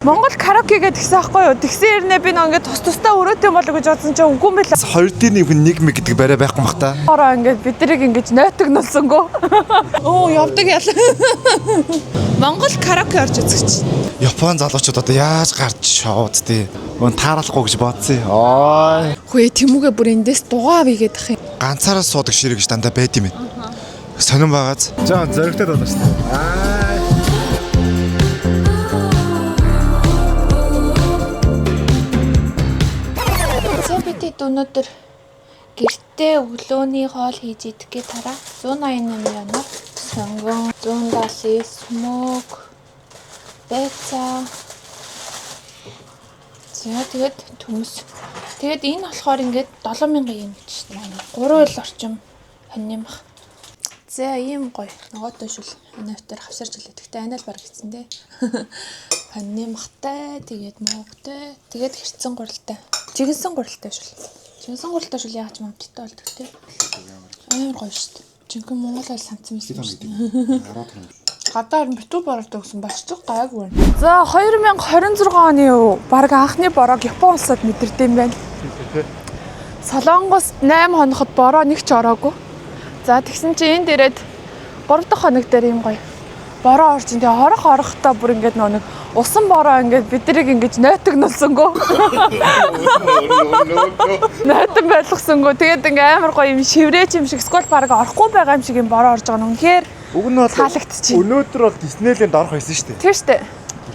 Монгол караоке гэдэг гэсэн аахгүй юу? Тэгсэн хэрнээ би нэг тусдаа өрөөтэй болоо гэж бодсон чинь үгүй юм байла. 2-1 гэдэг барай байхгүй мах та. Ороо ингээд биднийг ингэж нойтог нулсангүй. Оо явдаг ял. Монгол караоке орж үзэж чинь. Япон залуучууд одоо яаж гарч шоуд тий. Өн таарахгүй гэж бодсон. Ой. Хөөе Тэмүүгээ бүр эндээс дугаа бигээд ах юм. Ганцаараа суудаг ширэг гэж дандаа байд юм. Сонирн байгааз. За зөрөгтэй болоо шүү дээ. Өнөөдөр гэртээ өглөөний хоол хийж идэх гээ тараа 188 янаар сонгон 170 смок бэца тэгээд төмс тэгээд энэ болохоор ингээд 7000 yen гэж байна. 3 ил орчим хоньнымх. За ийм гоё нөгөөдөө шүл өнөөдөр хавширч илээ. Тэгтээ анаа л баг гисэн дээ. Хоньнымхтай тэгээд муугтай тэгээд хэрцэн гуралтай. Жигэнсэн гуралтай шүл. Жигэнсэн гуралтай шүл яаж мамттай болдог те. Амар гоё шүү дээ. Жинхэнэ Монгол ал санцсан юм шүү дээ. Гадаар нь битүү боролдог гэсэн бачдаг гайгүй. За 2026 оны баг анхны борог Япон улсад мэдэрдэг юм байна. Солонгост 8 хоногт бороо нэг ч ороогүй. За тэгсэн чинь энд ирээд 3 дахь хоног дээр юм гоё. Бороо орж ин тэгээ орохтой бүр ингээд нэг усан бороо ингээд биднийг ингэж нойтог нулсангүй. Нойтон байлгасангүй. Тэгээд ингээ амар гоё юм шиврээч юм шиг скол баг орохгүй байгаа юм шиг юм бороо орж байгаа нь үнэхээр уг нь бол таалагдчих. Өнөөдөр бол Диснейленд орох байсан шүү дээ. Тийм шүү дээ.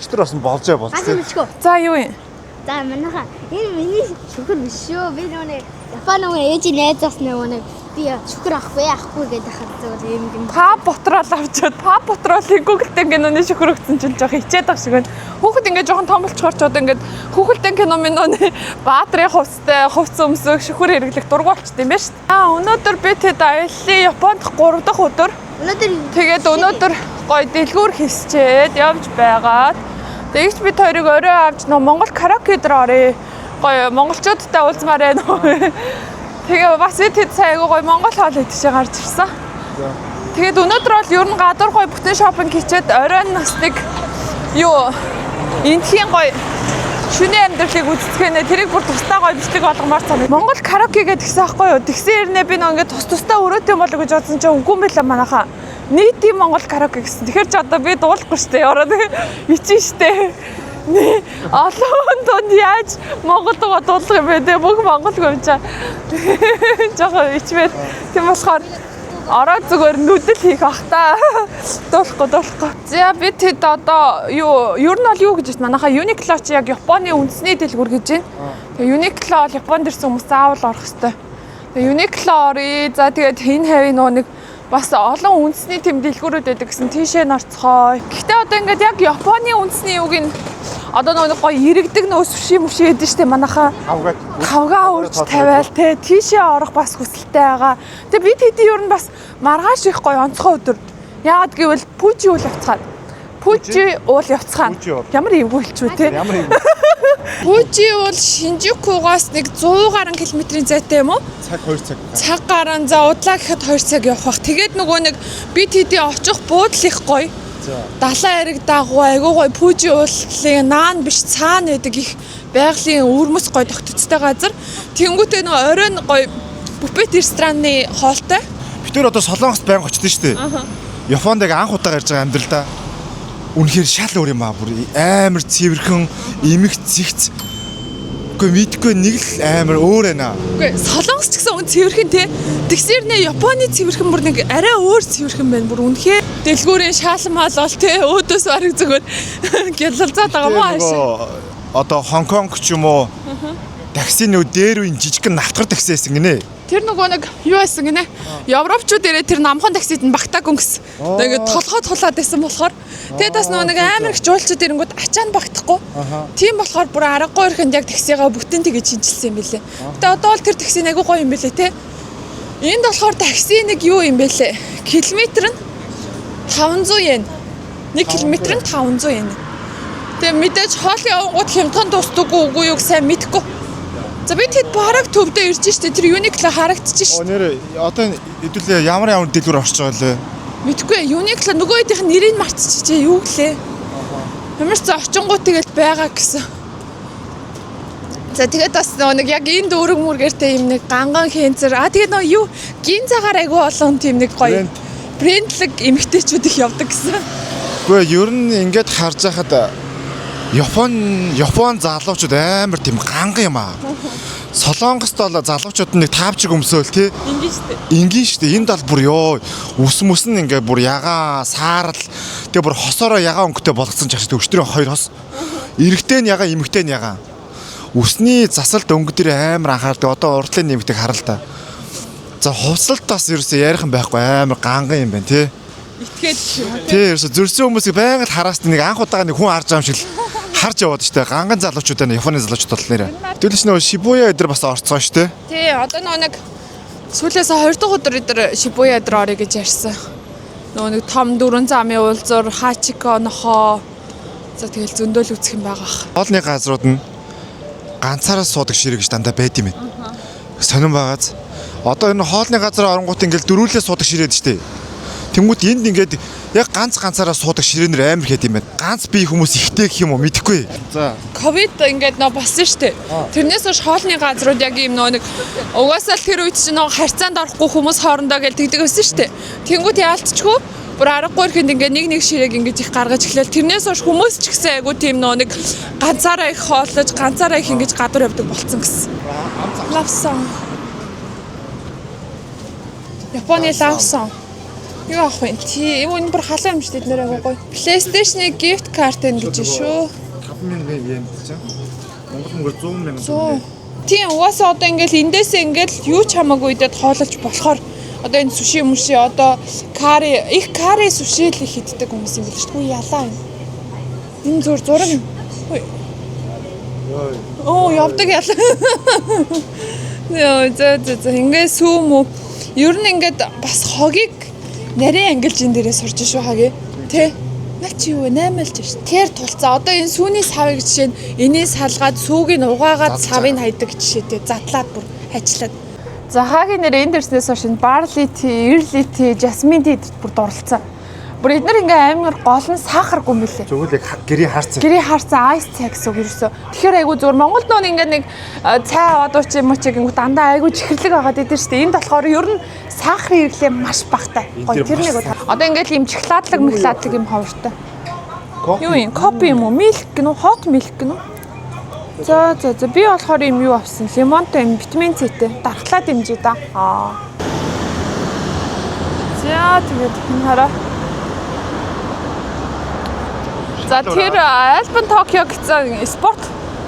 Өчтөр бас болжээ болцсон. За юу юм? За манайхаа энэ миний шүхэр биш шүү. Би нөгөө Японы ээж найзаас нөгөө би шүхэр авахгүй гэдэг хацаа юм юм. Та ботрол авчаад та ботролыг Google-тэй киноны шүхэр өгсөн чинь жоох хичээд баг шиг байна. Хүүхэд ингээ жоохон том болчихоор ч одоо ингээ хүүхэлтэй кино миноны баатрын хувцтай хувц өмсөх шүхэр хэрэглэх дургу болчт юм байна шүү дээ. Өнөөдөр би тэд аяллаа Японд 3 дахь өдөр. Тэгээд өнөөдөр гоё дэлгүүр хийсчээд явж байгаад тэгж бид хоёрыг орой авч Монгол караоке дээр оръё. Гоё монголчуудтай уулзмаар байна. Тэгээ бас тэд сайгүй гоё монгол хоол идчихээ гарч ирсэн. Тэгээд өнөөдөр бол ер нь гадуур гоё бүтэн шопинг хийчээд оройн нас нэг юу энтхийн гоё шүний амьдралыг үздэхэнэ тэрийг бүр тусдаа гоё бичлэг болгомоор санаг. Монгол караоке гэдгийгсэн аахгүй юу? Тэгсэн хэрнээ би нэг тусдаа өрөөтэй болоо гэж бодсон чинь үгүй юм байла манайхаа. Нийтийн Монгол караоке гэсэн. Тэгэхээр ч одоо би дуулахгүй штэ ороод ичин штэ. Олон донд яаж Монгол дуулах юм бэ те бүх Монгол гомжаа. Жохоо ичмээр тийм болохоор ороод зүгээр нүдэл хийх ах та. Дуулахгүй. За би тэд одоо юу ер нь бол юу гэж байна? Манайхаа Uniqlo чи яг Японы үндэсний дэлгүүр гэж байна. Тэгээ Uniqlo бол Японд ирсэн хүмүүс заавал орох хэрэгтэй. Тэгээ Uniqlo оръё. За тэгээд энэ хавийн нөгөө нэг бас олон үндэсний тэм дэлгүүрүүд байдаг гэсэн тийшээ норцгоо. Гэхдээ одоо ингээд яг Японы үндэсний юуг нь одоо нэг гоё иргэдэг нөөс мөшөө хэдэж штэ манайхаа хавгаа урьж тавиал те тийшээ орох бас хүсэлтэй байгаа. Тэгээ бид хэдий ер нь бас маргааш их гоё онцгой өдөр. Яагаад гэвэл Пүжи уул явцгаана. Пүжи уул явцгаана. Ямар эвгүй хэлчихвэ те. Пүжи уул Шинжукугаас нэг 100 гаруй километрийн зайтай юм уу? Цаг 2 цаг. Цаг гарan за удлаа гэхэд 2 цаг явах бах. Тэгээд нөгөө нэг бид хэдий очих буудал их гоё. Далайн эрэг дагуу айгуу гоё Пүжи уулын наан биш цаана байдаг их байгалийн өрмөс гоё тогтцтой газар. Тэнгүүтээ нөгөө оройн гоё буфет рестораны хоолтой. Бид тэр одоо Солонгост байнг очсон шүү дээ. Японд яг анх удаа гарч байгаа амьдралдаа үнэхээр шал өөр юм аа бүр амар цэвэрхэн эмх зэгц. Үгүй мэдгүй нэг л амар өөр байна. Үгүй Солонгос ч гэсэн үн цэвэрхэн те. Тэгсэрнээ Японы цэвэрхэн бүр нэг арай өөр цэвэрхэн байна. Бүр үнэхээр дэлгүүрийн шаалмаал бол те өөдөөс барыг зүгээр гялалзаад байгаа мó ааш. Одоо Хонконг ч юм уу таксины дээр үн жижигхэн навтгар такси байсан гинэ. Тэр нөгөө нэг юу байсан гинэ? Европчууд ирээ тэр намхан таксид нь багтаагүй өнгөс. Тэгээд толгой тулаад байсан болохоор тэгээд бас нөгөө нэг амар их жуулчд ирэнгүүт ачаанд багтахгүй. Тийм болохоор бүр аргагүй ирэхэнд яг таксигаа бүтэн тэгэж шинжилсэн юм билээ. Гэтэ одоо бол тэр такси айгуу гоё юм билээ те. Энд болохоор такси нэг юу юм бэлээ? Километр нь 500 yen. 1 километр нь 500 yen. Тэгээ мэдээж хоол явангууд хямдхан тусдаггүй үгүй юу сайн мэдэхгүй. За би тэд бараг төвдөө ирж штэ тэр Uniqlo харагдчих штэ. Нэр одоо хэдүүлээ ямар дэлгүүр орж байгаа лээ. Мэдгүй Uniqlo нөгөө хэдийнх нь нэрийг марцчихжээ юу гэлээ. Ямар ч очингууд тэгэл байгаа гэсэн. За тэгээд бас нэг яг энэ дүүрэг мүргэртэй юм нэг ганган хэнцэр. Тэгээд юу гин цагаар айгу олон тийм нэг гоё брендлэг эмэгтэйчүүд их явдаг гэсэн. Гэхдээ ер нь ингээд харж байхад Япон залуучууд амар тийм ганган юм аа. Солонгост бол залуучууд нэг таавчиг өмсөөл тий. Ингийн штэ. Энд бол бүр ёо ус нь ингээ бүр ягаа саарл тэгээ бүр хосороо ягаа өнгөтэй болгоцсон ч ашиг өчтөрийн хоёр хос. Эрэгтэй нь ягаа эмэгтэй нь ягаа. Усны засалт өнгө дээр амар анхаардаг. Одоо урдлын нэмэгтэйг хараа л та. За хувцалт бас ерөөсөө ярих юм байхгүй амар ганган юм байна тий. Итгээд тий ерөөсөө зөрсөн хүмүүсийг байнга л хараас нэг анх удаага нэг хүн харж байгаа юм шиг харж яваад штэ ганган залуучууд байна Японы залуучууд бол нэрэ. Тэгэлч нөгөө Шибуя эдэр бас орцсон штэ. Тий одоо нэг сүүлээс 2 дахь өдөр эдэр Шибуя эдэр орё гэж ярьсан. Нөгөө нэг том 4 замын уулзуур Хачико нохоо. За тэгэл зөндөөл үүсэх юм байгаа. Хоолны газрууд нь ганцаараа суудаг ширээ гэж дандаа байд юм байна. Сонирн байгааз. Одоо энэ хоолны газар оронгууд ингээл дөрүүлээ суудаг ширээд штэ. Тэнгүүд энд ингээд яг ганцаараа суудаг ширээнэр амар хэд юм байна. Ганц бие хүмүүс ихтэй гэх юм уу мэдэхгүй. За. Ковид ингээд болсон шүү дээ. Тэрнээс хойш хоолны газрууд яг ийм нэг угаасаа л тэр үед чинь харьцаанд орохгүй хүмүүс хоорондоо гэл тэгдэг байсан шүү дээ. Тэнгүүд яалтчгүй бүр аргагүй ихэнд ингээд нэг ширээг ингээд их гаргаж эхлэв. Тэрнээс хойш хүмүүс ч гэсэн айгу тийм нэг ганцаараа их хооллож, ганцаараа их ингэж гадуур явдаг болцсон гэсэн. Лавсан. Японы лавсан. Юу ах вэ? Тий, энэ бүр халуун юм шүү дээ нэр агай. PlayStation-ы gift card гэж шүү. 5000 yen гэж байна. Монгол мөнгөөр 100 сая. Тийм угаасаа одоо ингээл эндээсээ ингээл юу ч хамаагүй идээд хоололж болохоор одоо энэ суши муши одоо карри суши л их иддэг хүмүүс юм биш үү? Ялаа юм. Энэ зураг юм. Оо явдаг ялаа. Яа за ингээ сүүм үү. Ер нь ингээд бас хогийг нарийн ангилжин дээрээ сурж шүү хагээ. Тэ? Наа чи юу 8 л шүү. Тэр тулцаа одоо энэ сүүний савыг жишээ нь энэс салгаад сүүгийг угаагаад савыг хайдаг жишээтэй задлаад бүр ажиллаад. За хагийн нэр энэ дэрснээс хойш барли ти, ирли ти, жасмин ти бүр дурлцсан. Бүр эдгээр ингээ амар гол нь сахаргүй мөлий. Зөвхөн яг гэрийн харцсан. Гэрийн харцсан айс цай гэсэн үг ерөөсөө. Тэгэхээр айгу зүгээр Монголд нөө ингээ нэг цай аваад ууч юм уу ч гингүү дандаа айгу чихэрлэг аваад идэв штэ. Энд болохоор ер нь сахарын хэрэглээ маш багтай. Гоё тэр нэг одоо ингээл юм шоколадлаг мөхладлаг юм ховртой. Юу юм? Кофе юм уу? Милк гэнэ үү? Hot milk гэнэ үү? За би болохоор юм юу авсан? Лимонтой юм витамин С-тэй. Дархлаа дэмжиж да. За тэгээд энэ хараа. За тэр Альбан Токио гэсэн спорт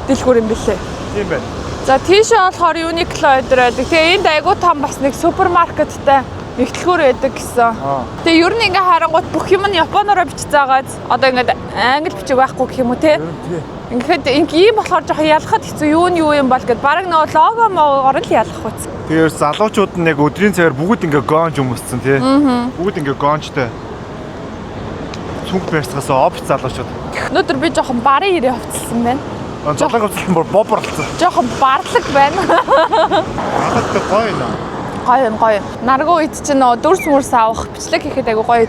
дэлгүүр юм бэлээ. Тийм байна. За тийш болохоор Uniqlo өдөр байдаг. Тэгээ энд айгуу том бас нэг супермаркеттай нэгтлгүүр байдаг гэсэн. Тэгээ ер нь ингээ харангуут бүх юм нь японоор бичиж заагаад одоо ингээ англи бичиг байхгүй гэх юм уу те. Ингээд ийм болохоор жоохон ялахад хэцүү юу юм бол гэд бараг нөгөө лого моогоор л ялах үз. Тэгээд залуучууд нь яг өдрийн цагаар бүгд ингээ гонж өмссөн тий. Бүгд ингээ гонжтой. Цүнх барьцгаас офис залуучууд. Өнөөдөр би жоохон барын ирээ хувцалсан байна. Золог хувцалсан бүр бобрлцсан. Жоохон барлаг байна. Хатад гоё нэ. Гоё. Наргуу үед чинь нөгөө дүрс мөрс авах бичлэг хийхэд айгу гоё.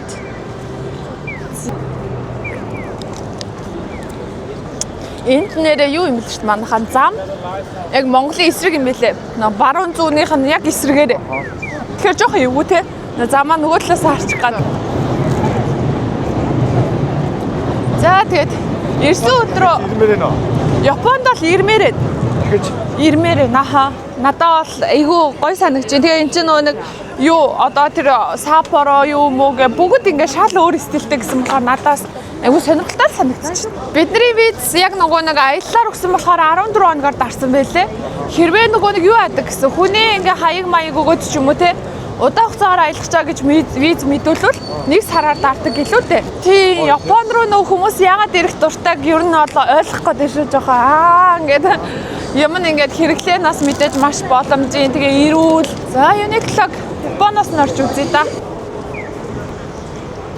Энд нэрээ юу юм бэ шүү дээ манайхан зам. Яг Монголын эсрэг юм бэлээ. Баруун зүүнийх нь яг эсрэгээр. Тэгэхээр жоохон эвгүй те. Замаа нөгөө талаас харчих гад. За тэгээд ирсэн өдрөө ирмээр нөө. Японд бол ирмээрээ. Тэгэж Ирмээрээ наха. Надад бол айгүй гоё санагч. Тэгээ эн чинь нөгөө нэг юу одоо тэр Саппоро юу мөг бүгд ингээ шал өөр стилтэй гэсэн болохоор надаас айгүй сонирхолтой санагдчих. Бидний виз яг нөгөө нэг аяллаар өгсөн болохоор 14 хоногор дарсан байлээ. Хэрвээ нөгөө нэг юу яадаг гэсэн хүний ингээ хаяг маяг өгөөд ч юм уу те удаан хугацаагаар аялах чаа гэж виз мэдүүлвэл нэг сараар дардаг гэлүү дээ. Тийм Япон руу нөх хүмүүс яагаад ирэх дуртайг ер нь ойлгох гээд шүү жоохон ингээд юм ингээд хэрэглээ нас мэдээж маш боломжийн тэгээ ирүүл. За Uniqlo Японоос нь орж үзье да.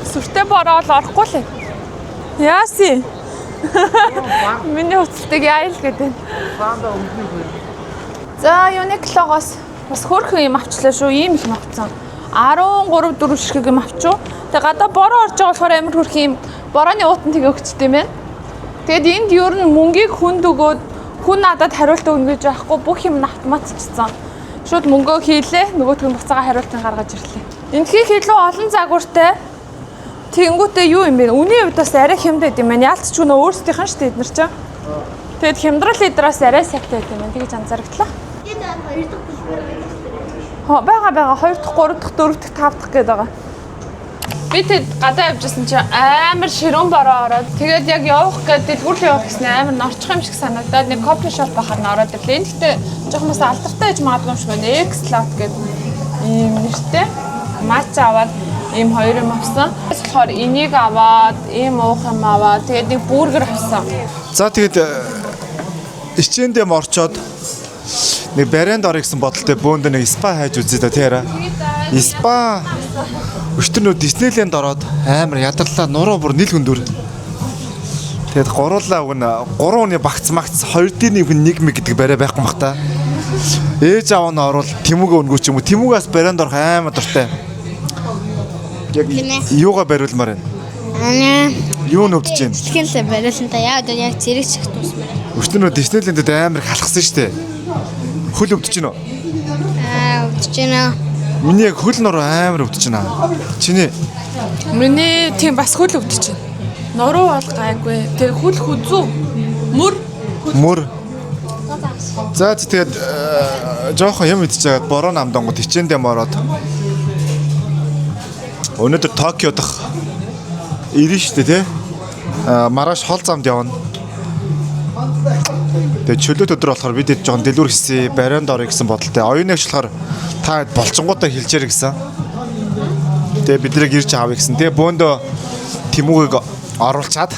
Сүртэй бороо л орохгүй л. Яаси. Миний хувцалтыг яа л гэдэг. За Uniqlo-гоос бас хөөрхөн юм авчлаа шүү. Ийм их авцсан. 13-4 ширхэг юм авчуу. Тэгээ гадаа бороо орж байгаа болохоор амар хөөрхөн юм. Борооны уутан тэгээ өгчт юм байна. Тэгээд энд ер нь мөнгийг хүнд өгөөд хүн надад хариулт өгнө гэж байхгүй бүх юм автоматчсан. Шууд мөнгөө хийлээ, нөгөөх нь буцаага хариултыг гаргаж ирлээ. Эндхийг илүү олон загвартай. Тэнгүүтээ юу юм бэ? Үний хувьд бас арай хямдад юм байна. Яалт ч өнөө өөрсдийнх нь шүү дээ эднэр чинь. Тэгэд хямдрал эдраас арай сайтай юм байна. Тэгж анзаарагдлаа. Бага 2 дахь, 3 дахь, 4 дахь, 5 дахь гээд байгаа. Би тэд гадаа явжсэн чи амар ширүүн бороо ороод тэгээд яг явах гээд дэлгүүрлээ явах гэсэн амар норчих юм шиг санагдаад нэг кофе шоп бахаар н ороод ирлээ. Энд гэхдээ жоохон бас алдартай гэж магадгүй юм шиг байна. X-Lot гэдэг ийм нэртэй. Матча аваад ийм 2 юм авсан. Бас болохоор энийг аваад, ийм уух юм аваад тэгээд нэг бургер авсан. За тэгээд ичээндээ морчоод нэг барианд орё гэсэн бодолтой бөөнд нэг спа хайж үзье да тийра. Спа өчтөр нөө Диснейленд ороод амар ядарлаа нуруу бүр нийл хүндүр. Тэгэд гуруулаа өгнө 3 оны багц магц 2D-ийн нэг мэг гэдэг барай байхгүй бах та. Ээж аав нь орвол Тэмүүгээ өнгөө ч юм уу. Тэмүүгээс барианд орох амар дуртай. Яг юугаа бариулмаар байна? Юу нөвдөж байна? Дэлхийдээ барилсан та яг зэрэг чих тусмаар. Өчтөр нөө Диснейлендэд амар халахсан шүү дээ. Хөл өвдөж гинөө. Өвдөж байна. Миний яг хөл нуруу амар өвдөж байна. Чиний Миний тийм бас хөл өвдөж байна. Нуруу бол гайгүй. Тэгээ хөл хүзүү. Мөр. За тэгээд жоохон юм идчихээд бороо намдангууд хичээндээ мороод өнөөдөр Токио дахь ирнэ шүү дээ тий. Маргааш хол замд явна. Тэгээд чөлөөт өдөр болохоор бид хэд жоохон дэлгүүр хийсэн барианд орё гэсэн бодолтой. Оюунагч болохоор та болцонгуудаа хэлжээр гэсэн. Тэгээд бид нэрийг ирж аавь гэсэн. Тэгээд бөөндөө Тэмүүгийг оруулчаад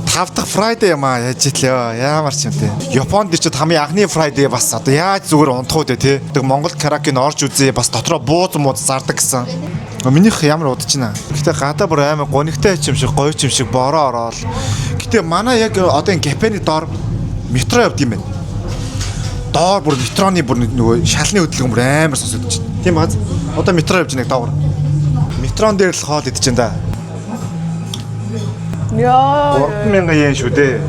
5 дахь Friday юм аа яаж итлээ. Ямар ч юм те. Японд ирчээд хамгийн анхны Friday бас одоо яаж зүгээр унтах уу те. Тэг Монгол каракин орж үзээ бас дотроо бууз зардаг гэсэн. Минийх ямар удаж байна. Гэтэ гадаа бүр амар гонигтай юм шиг гоё юм шиг бороо ороод. Гэтэ манай яг одоо энэ Японы доор метро явд юм байна. Доор бүр метроны бүр нөгөө шалны хөдөлгөөн бүр амар сонсогдож байна. Тийм бааз. Одоо метро явж байна доор. Метрон дээр л хоол идэж байна да. Яа. 3000 yen шүү дээ.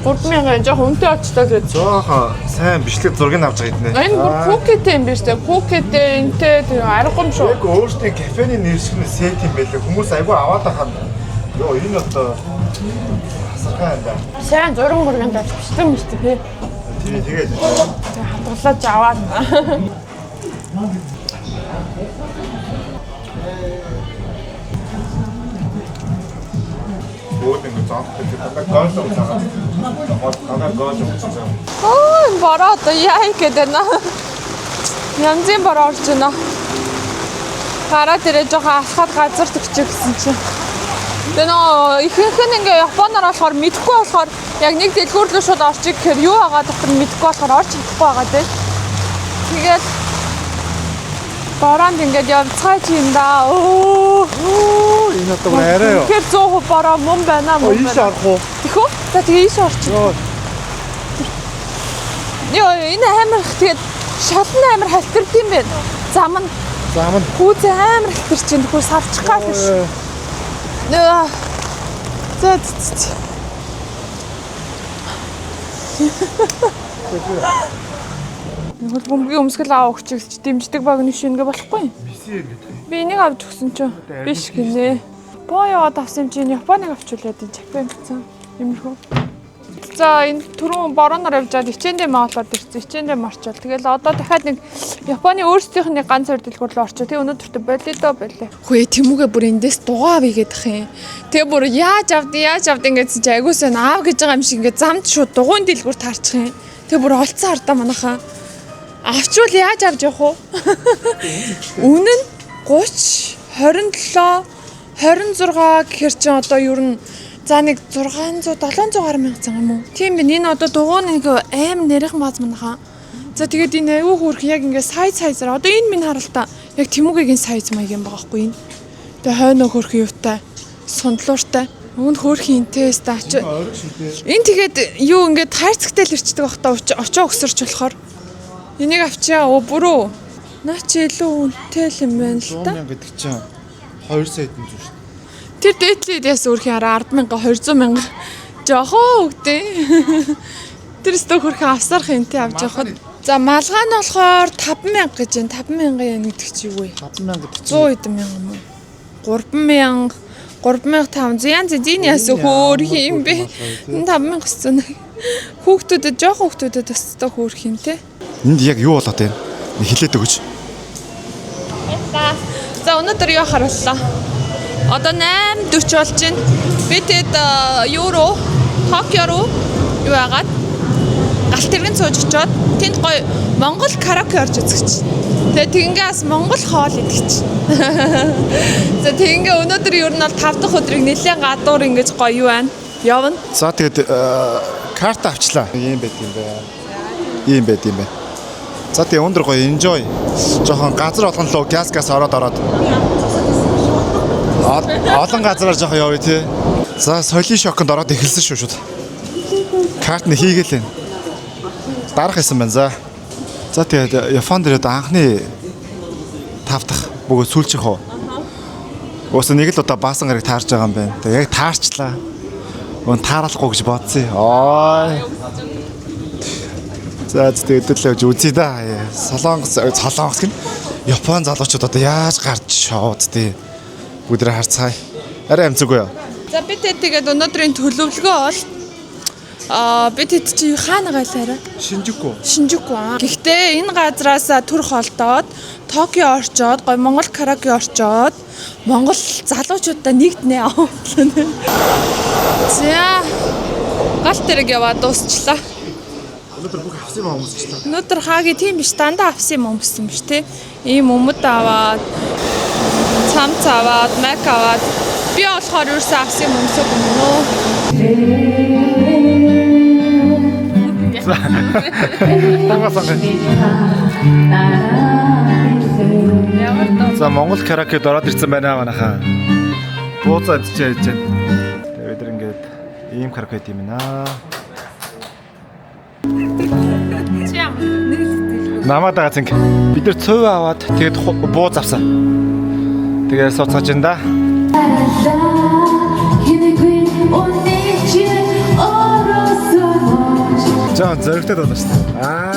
3000 yen жоохон үнэтэй очтой гэж. Жоохон сайн бичлэг зургийг авч байгаа юм. Энэ бүр кукетэй юм биш үү? Кукетэй энтэй тэр аргагүй юм шүү. Яг өөртөө кафений нэр шиг нь сет юм байлаа. Хүмүүс айгүй аваад ахад. Йоо энэ одоо хасархаа юм да. Сайн зураг мөргөнд авчихсан юм шүү дээ. Тэгээд хатгалаач аваад. Оо бороо одоо яа гэдэг нэ. Янзын бороо орж байна. Гараа дээрээ жоохон алхаад газар төгчих гэсэн чинь. Тэгээ нөө ихэнх нь ингээ Японоор болохоор мэдхгүй болохоор яг нэг дэлгүүр рүү шууд орчих гэхээр юу байгаа дотор мэдхгүй болохоор орж чадахгүй байгаа дээ. Тэгээд бороонд ингээд явцгаач юм да. Оо энэ одоо арай юу. Тэгэхээр 100% бороо мөн байна мөн байна. Ийш орох уу? Тэхүү? За тэгээ ийш орчих. Йоо энэ амар тэгээд шалан амар халтард юм байна. Зам нь хүүз амар халтарч чинь тэгэхээр савчих гал биш. Нөө. За. Нэг бөмбөгийн өмсгөл аваа өгч дэмждэг багны шингээ болохгүй. Би энийг авч өгсөн чинь биш гинэ. Боо яваад авсан чинь Японыг авчуулаад энэ Japan гэсэн юмрхүү. За энэ түрүүн борооноор явжаад хичээндээ маалаад ирсэн. Хичээндээ марчвал. Тэгэл одоо дахиад нэг Японы өөрсдийнх нь ганц хоёр дэлгүүр рүү орчоо. Тэг өнөөдөртөө болидо болээ. Хөөе Тэмүүгээ бүр эндээс дугаа бигээд ах юм. Тэгээ бүр яаж авд ингэсэн чи агиусаа аав гэж байгаа юм шиг ингээ замд шууд дугуйн дэлгүүр таарчих юм. Тэгээ бүр олцсон хардаа манайхаа. Авчвал яаж авч явах вэ? Үнэн 30, 27, 26 гэхэр чи одоо ер нь за нэг 600 700 гаруй мянга цан юм уу? Тийм би энэ одоо дугуйн нэг аим нэрхэн бааз манайхаа. За тэгээд энэ аюу хөөрх яг ингээ сайзаар одоо энэ минь харалтаа яг Тэмүүгийн сайз маяг юм байгаа хгүй энэ. Тэгээ хойноо хөөрх юутай, сундлууртай. Үүнд хөөрхийн тест аач. Энэ тэгээд юу ингээ хайрцагтай л ирчдэг бах та очоо өсөрч болохоор энийг авчаа бүрөө. Наа чи илүү үнэтэй л юм байна л та. 100,000 гэдэг чинь 2 сая төгрөг шүү дээ. Тэр дээдлээд яс өөрхийн араа 10,000 200,000 Жохоо үгтэй. Тэр өстө хөрхөн авсарах юм те авч явахад. За малгай нь болохоор 5,000 гэж байна. 5,000 yen гэдэг чи юу вэ? 5,000 гэдэг 100 хэдэн мянга юм уу? 3,000 3,500 янз зин яс хөөх юм бэ? 5,000 гэсэн. Хүүхдүүдэд жоохон хүүхдүүдэд өстө хөөх юм те. Энд яг юу болоод байна? Хэлээд өгөөч. За өнөөдөр юу харууллаа? Одоо 8:40 болж байна. Би тэд евро Токио руу юу яагаад галт тэрэгэн сууж очоод тэнд гоё Монгол караоке орж үзэж. Тэгээ тэнгээс Монгол хоол идэж. За тэгээ өнөөдөр ер нь бол 5 дахь өдрийг нэлээд гадуур ингэж гоё юу байна? Явна. За тэгээд карта авчлаа. Ийм байт юм бэ. Ийм байт юм бэ. За тэгээд өндөр гоё enjoy. Жохон газар болгонлоо газ ороод. Олон газараар жохон явъя тий. За соёлын шоконд ороод эхэлсэн шүү шүүд. Карт нь хийгээл байна. Дарах байсан байна. За тэгээд Японд ирээд анхны 5 дахь бүгд сүүлчих хоо. Уус нэг л удаа баасан гарыг таарж байгаа юм байна. Тэгээд яг таарчлаа. Өн таарахгүй гэж бодсон. Ой. За тэгээд өдөлж үзье да. Солонгос гин. Япон залуучууд одоо яаж гарч шоуд тий. Бүгдээ харцгаая. Арай амцгүй юу? За би тэгээд өнөөдрийн төлөвлөгөө бол бид хэд чи хаана гайлаараа? Шинжуку. Гэхдээ энэ газраас төр холдоод Токио орчоод гой Монгол караоке орчоод Монгол залуучуудаа нэгднэ аа. За галт тэрэг яваад дуусчлаа. Өнөөдөр бүх авсан юм хүмүүсчлээ. Өнөөдөр хаагийн тийм биш дандаа авсан юм өмсөн биш те. Ийм өмд аваад цамц аваад мак аваад би болохоор юусэн авсан юм өмсөг юм нөө. За Монгол караокед ороод ирсэн байна манайхаа. Бууцаа идчихэж байна. Тэгээд бид ингээд ийм караокед юм байна. Намаа дагац ингэ. Бид нэр цөв аваад тэгээд бууз авсан. Тэгээд сууцгааж байна да. Жаа зөрөгтэй байна шүү дээ. Аа.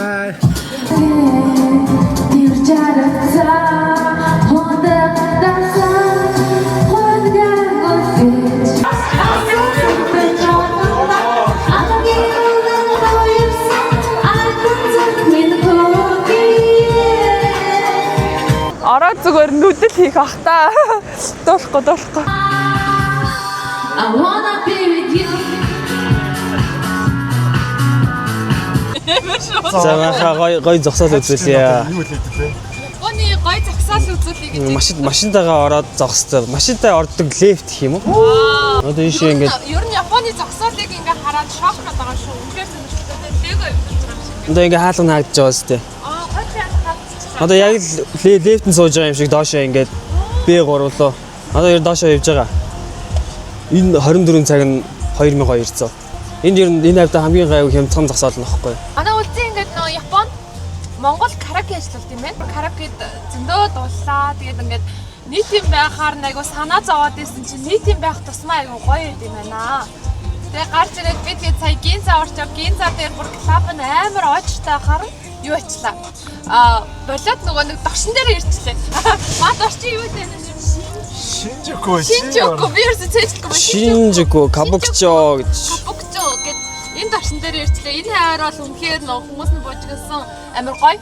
Ороод зүгээр нүдэл хийх ах та. Дуулахгүй. I wanna be with you. За махаа гой зогсоол үзүүлье. Юу хэлээд вэ? Гоны гой загсаал үзүүлэх гэж. Машинтайгаа ороод зогстой. Машинтай ордог лефт гэх юм уу? Одоо энэ шиг ингээд Ер нь Японы загсаалыг ингээ хараад шок болоод байгаа шүү. Үнэхээр сонирхолтой. Лего юм шиг байна. одоо ингээд хаалга наагдж байгаа сте. Гой хатчихсан. Одоо яг л лефтэн сууж байгаа юм шиг доошоо ингээд B3 руу. Одоо ер доошоо явж байгаа. Энэ 24 цаг нь 2200. Энд ер нь энэ хавьда хамгийн гайвуу хямдхан зогсоол нөхгүй. Манай үлзий ингээд нөө Японд Монгол караоке ажиллалт юм байна. Караокед зөндөө дуулаа. Тэгээд ингээд нийт юм байхаар айгу санаа зовоод исэн чинь нийт юм байх тусмаа айгу гоё юм байна. Тэгээд гарч ирээд би тэгээд сая Гинза орчоо. Гинза дээр бүр клуб нь амар оочтой харан юу ачлаа. Болоод нөгөө нэг догшин дээр ирчлээ. Мад орчин юу гэдэг юм Шинжуку би ерөөсөө цээжлэхгүй байна. Шинжуку, Кабукчо гэж. Кабукчо гэд энэ догшин дээр ирчлээ. Энэ хайр бол үнэхээр хүмүүс нь буужгасан амар гоё.